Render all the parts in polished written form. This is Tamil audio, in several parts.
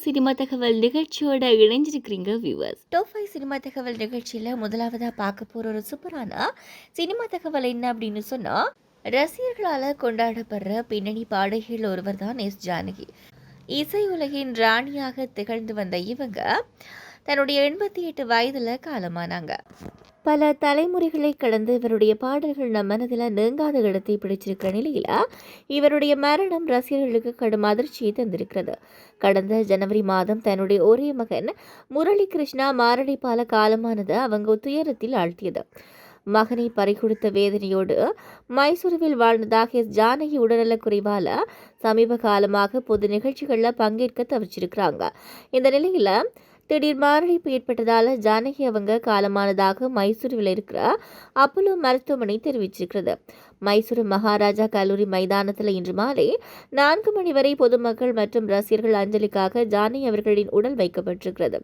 சினிமா தகவல் நிகழ்ச்சியோட இணைஞ்சிருக்கிறீங்க வியூவர்ஸ். டாப் 5 சினிமா தகவல் நிகழ்ச்சியில் முதலாவதாக பார்க்க போகிற ஒரு சூப்பரான சினிமா தகவல் என்ன அப்படின்னு சொன்னால், ரசிகர்களால் கொண்டாடப்படுற பின்னணி பாடகிகள் ஒருவர் தான் எஸ் ஜானகி. இசை உலகின் ராணியாக திகழ்ந்து வந்த இவங்க தன்னுடைய 88 வயதில் காலமானாங்க. பல தலைமுறைகளை கடந்து இவருடைய பாடல்கள் நம் மனதில் நீங்காத இடத்தை பிடிச்சிருக்கிற நிலையில் இவருடைய மரணம் ரசிகர்களுக்கு கடும் அதிர்ச்சியை தந்திருக்கிறது. கடந்த ஜனவரி மாதம் தன்னுடைய ஒரே மகன் முரளி கிருஷ்ணா மாரடைப்பால காலமானது அவங்க துயரத்தில் ஆழ்த்தியது. மகனை பறிகொடுத்த வேதனையோடு மைசூருவில் வாழ்ந்ததாக எஸ் ஜானகி உடல்நலக் குறைவால் சமீப காலமாக பொது நிகழ்ச்சிகளில் பங்கேற்க தவிர்த்திருக்கிறாங்க. இந்த நிலையில் திடீர் மாரடைப்பு ஏற்பட்டதால் ஜானகி அவங்க காலமானதாக மைசூரில் இருக்கிற அப்போலோ மருத்துவமனை தெரிவிச்சிருக்கிறது. மைசூரு மகாராஜா கல்லூரி மைதானத்தில் இன்று மாலை 4 மணி வரை பொதுமக்கள் மற்றும் ரசிகர்கள் அஞ்சலிக்காக ஜானகி அவர்களின் உடல் வைக்கப்பட்டிருக்கிறது.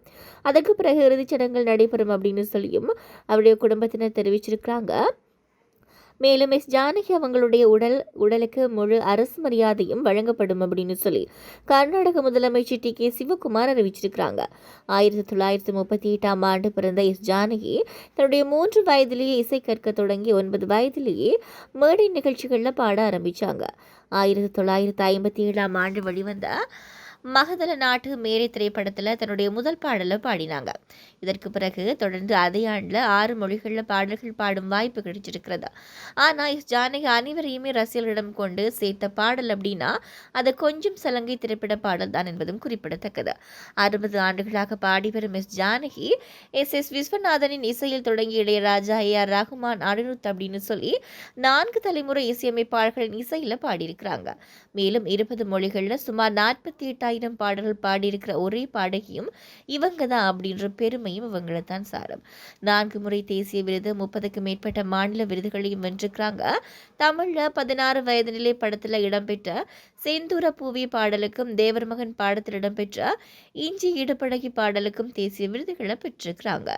அதற்கு பிறகு இறுதிச் சடங்குகள் நடைபெறும் அப்படின்னு சொல்லியும் அவருடைய குடும்பத்தினர் தெரிவிச்சிருக்கிறாங்க. மேலும் எஸ் ஜானகி அவங்களுடைய உடலுக்கு முழு அரசு மரியாதையும் வழங்கப்படும் அப்படின்னு சொல்லி கர்நாடக முதலமைச்சர் டி.கே. சிவகுமார் அறிவிச்சிருக்கிறாங்க. 1938ஆம் ஆண்டு பிறந்த எஸ் ஜானகி தன்னுடைய 3 வயதிலேயே இசை கற்க தொடங்கி 9 வயதிலேயே மேடை நிகழ்ச்சிகளில் பாட ஆரம்பித்தாங்க. 1957ஆம் ஆண்டு வெளிவந்த மகதல நாட்டு மேரை திரைப்படத்தில் தன்னுடைய முதல் பாடலை பாடினாங்க. இதற்கு பிறகு தொடர்ந்து அதே ஆண்டில் 6 மொழிகளில் பாடல்கள் பாடும் வாய்ப்பு கிடைச்சிருக்கிறது. ஆனால் எஸ் ஜானகி அனைவரையுமே ரசிகர்களிடம் கொண்டு சேர்த்த பாடல் அப்படின்னா அது கொஞ்சம் சலங்கை திரைப்பட பாடல் தான் என்பதும் குறிப்பிடத்தக்கது. 60 ஆண்டுகளாக பாடி வரும் எஸ் ஜானகி எஸ் விஸ்வநாதனின் இசையில் தொடங்கி இளையராஜா, A.R. ரகுமான், அனிருத் அப்படின்னு சொல்லி 4 தலைமுறை இசையமைப்பாளர்களின் இசையில் பாடியிருக்கிறாங்க. மேலும் 20 மொழிகளில் சுமார் 48,000 பாடல்கள் பாடியிருக்கிற ஒரே பாடகியும் இவங்க தான் அப்படின்ற பெருமையும் இவங்களை தான் சாரும். 4 முறை தேசிய விருது, 30க்கும் மேற்பட்ட மாநில விருதுகளையும் வென்றிருக்கிறாங்க. தமிழ்ல 16 வயது நிலை படத்தில் இடம்பெற்ற செந்தூர பூவி பாடலுக்கும், தேவர் மகன் பாடத்தில் இடம்பெற்ற இஞ்சி ஈடுபடகி பாடலுக்கும் தேசிய விருதுகளை பெற்றிருக்கிறாங்க.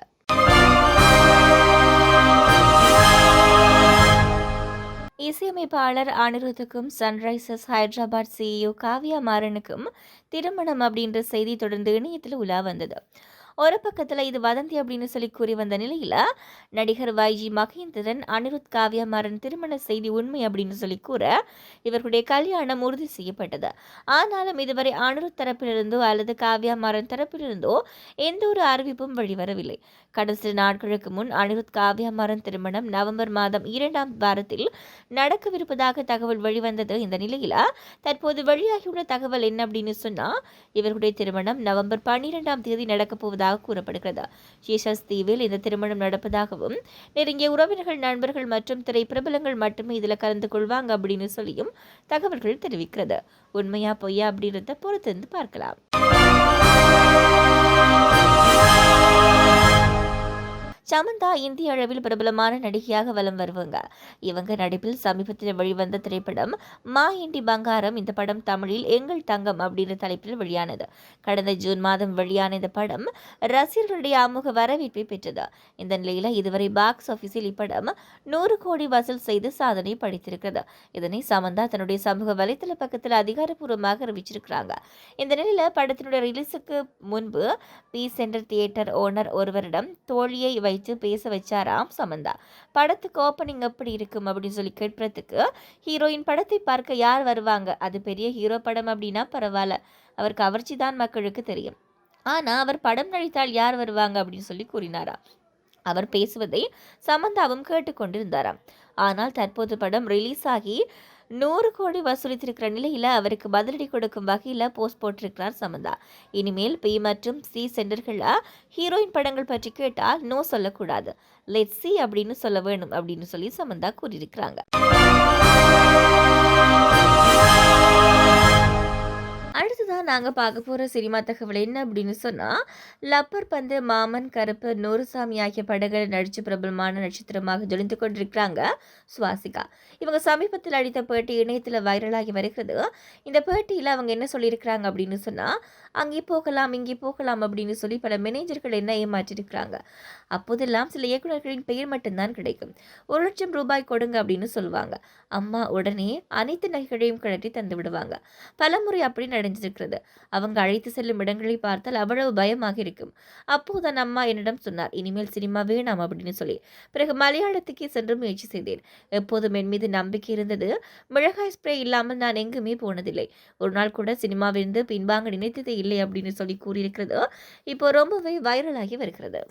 இசையமைப்பாளர் அனிருத்துக்கும் சன்ரைசர்ஸ் ஹைதராபாத் CEO காவ்யா மாறனுக்கும் திருமணம் அப்படின்ற செய்தி தொடர்ந்து இணையத்தில் உலா வந்தது. ஒரு பக்கத்தில் இது வதந்தி அப்படின்னு சொல்லி கூறி வந்த நிலையில் நடிகர் YG மகேந்திரன் அனிருத் காவ்யா மாறன் திருமண செய்தி உண்மை அப்படின்னு சொல்லி கூற இவர்களுடைய கல்யாணம் உறுதி செய்யப்பட்டது. ஆனாலும் இதுவரை அனிருத் தரப்பிலிருந்தோ அல்லது காவ்யா மாறன் தரப்பிலிருந்தோ எந்த ஒரு அறிவிப்பும் வெளிவரவில்லை. கடந்த சில நாட்களுக்கு முன் அனிருத் காவ்யா மாறன் திருமணம் நவம்பர் மாதம் 2ஆம் வாரத்தில் நடக்கவிருப்பதாக தகவல் வெளிவந்தது. இந்த நிலையில் தற்போது வெளியாகியுள்ள தகவல் என்ன அப்படின்னு சொன்னால், இவர்களுடைய திருமணம் நவம்பர் 12ஆம் தேதி நடக்கப் போவதாக கூறப்படுகிறது. சீஷல்ஸ் தீவில் இந்த திருமணம் நடப்பதாகவும், நெருங்கிய உறவினர்கள், நண்பர்கள் மற்றும் திரைப்பிரபலங்கள் மட்டுமே இதில் கலந்து கொள்வாங்க அப்படின்னு சொல்லியும் தகவல்கள் தெரிவிக்கிறது. உண்மையா பொய்யா அப்படின்றத பொறுத்திருந்து பார்க்கலாம். சமந்தா இந்திய அளவில் பிரபலமான நடிகையாக வலம் வருவாங்க. இவங்க நடிப்பில் சமீபத்தில் வெளிவந்த திரைப்படம் மா இண்டி பங்காரம். இந்த படம் தமிழில் எங்கள் தங்கம் அப்படின்ற தலைப்பில் வெளியானது. கடந்த ஜூன் மாதம் வெளியான இந்த படம் ரசிகர்களுடைய அமோக வரவேற்பை பெற்றது. இந்த நிலையில் இதுவரை பாக்ஸ் ஆபீஸில் இப்படம் 100 கோடி வசூல் செய்து சாதனை படைத்திருக்கிறது. இதனை சமந்தா தன்னுடைய சமூக வலைத்தள பக்கத்தில் அதிகாரப்பூர்வமாக அறிவிச்சிருக்கிறாங்க. இந்த நிலையில் படத்தினுடைய ரிலீஸுக்கு முன்பு பி சென்டர் தியேட்டர் ஓனர் ஒருவரிடம் தோழியை பேச வச்சாராம் சமந்தா. படத்துக்கு ஓப்பனிங் எப்படி இருக்கும் அப்படின்னு சொல்லி கேட்பறதுக்கு, ஹீரோயின் படத்தை பார்க்க யார் வருவாங்க, அது பெரிய ஹீரோ படம் அப்படின்னா பரவாயில்ல, அவர் கவர்ச்சி தான் மக்களுக்கு தெரியும், ஆனா அவர் படம் நடித்தால் யார் வருவாங்க அப்படின்னு சொல்லி கூறினாராம். அவர் பேசுவதை சமந்தாவும் கேட்டுக்கொண்டிருந்தாராம். ஆனால் தற்போது படம் ரிலீஸ் ஆகி 100 கோடி வசூலித்திருக்கிற நிலையில் அவருக்கு பதிலடி கொடுக்கும் வகையில் போஸ்ட் போட்டிருக்கிறார் சமந்தா. இனிமேல் பி மற்றும் சி சென்டர்களில் ஹீரோயின் படங்கள் பற்றி கேட்டால் நோ சொல்லக்கூடாது, லெட்ஸ் சி அப்படின்னு சொல்ல வேணும் அப்படின்னு சொல்லி சமந்தா கூறியிருக்கிறாங்க. அடுத்ததான் நாங்கள் பார்க்க போகிற சினிமா தகவல் என்ன அப்படின்னு சொன்னால், லப்பர் பந்து, மாமன், கருப்பு, நூறுசாமி ஆகிய படங்களை நடித்து பிரபலமான நட்சத்திரமாக ஜொலித்து கொண்டிருக்கிறாங்க சுவாசிகா. இவங்க சமீபத்தில் அளித்த பேட்டி இணையத்தில் வைரலாகி வருகிறது. இந்த பேட்டியில் அவங்க என்ன சொல்லியிருக்கிறாங்க அப்படின்னு சொன்னால், அங்கே போகலாம் இங்கே போகலாம் அப்படின்னு சொல்லி பல மேனேஜர்கள் என்ன ஏமாற்றிருக்கிறாங்க. அப்போதெல்லாம் சில இயக்குநர்களின் பெயர் மட்டும்தான் கிடைக்கும். 1 லட்சம் ரூபாய் கொடுங்க அப்படின்னு சொல்லுவாங்க. அம்மா உடனே அனைத்து நகைகளையும் கழட்டி தந்து விடுவாங்க. பலமுறை அப்படி நடந்திருக்கிறது. இருந்தது. அவங்க அழைத்து செல்லும் இடங்களை பார்த்தால் அவ்வளவு பயமாக இருக்கும். அப்போதான் அம்மா என்னிடம் சொன்னார், இனிமேல் சினிமா வேணாம் அப்படின்னு சொல்லி. பிறகு மலையாளத்துக்கே சென்று முயற்சி செய்தேன். எப்போதும் என் மீது நம்பிக்கை இருந்தது. மிளகாய் ஸ்ப்ரே இல்லாமல் நான் எங்குமே போனதில்லை. ஒரு நாள் கூட சினிமாவிலிருந்து பின்வாங்க நினைத்ததே இல்லை அப்படின்னு சொல்லி கூறியிருக்கிறது இப்போ ரொம்பவே வைரலாகி வருகிறது.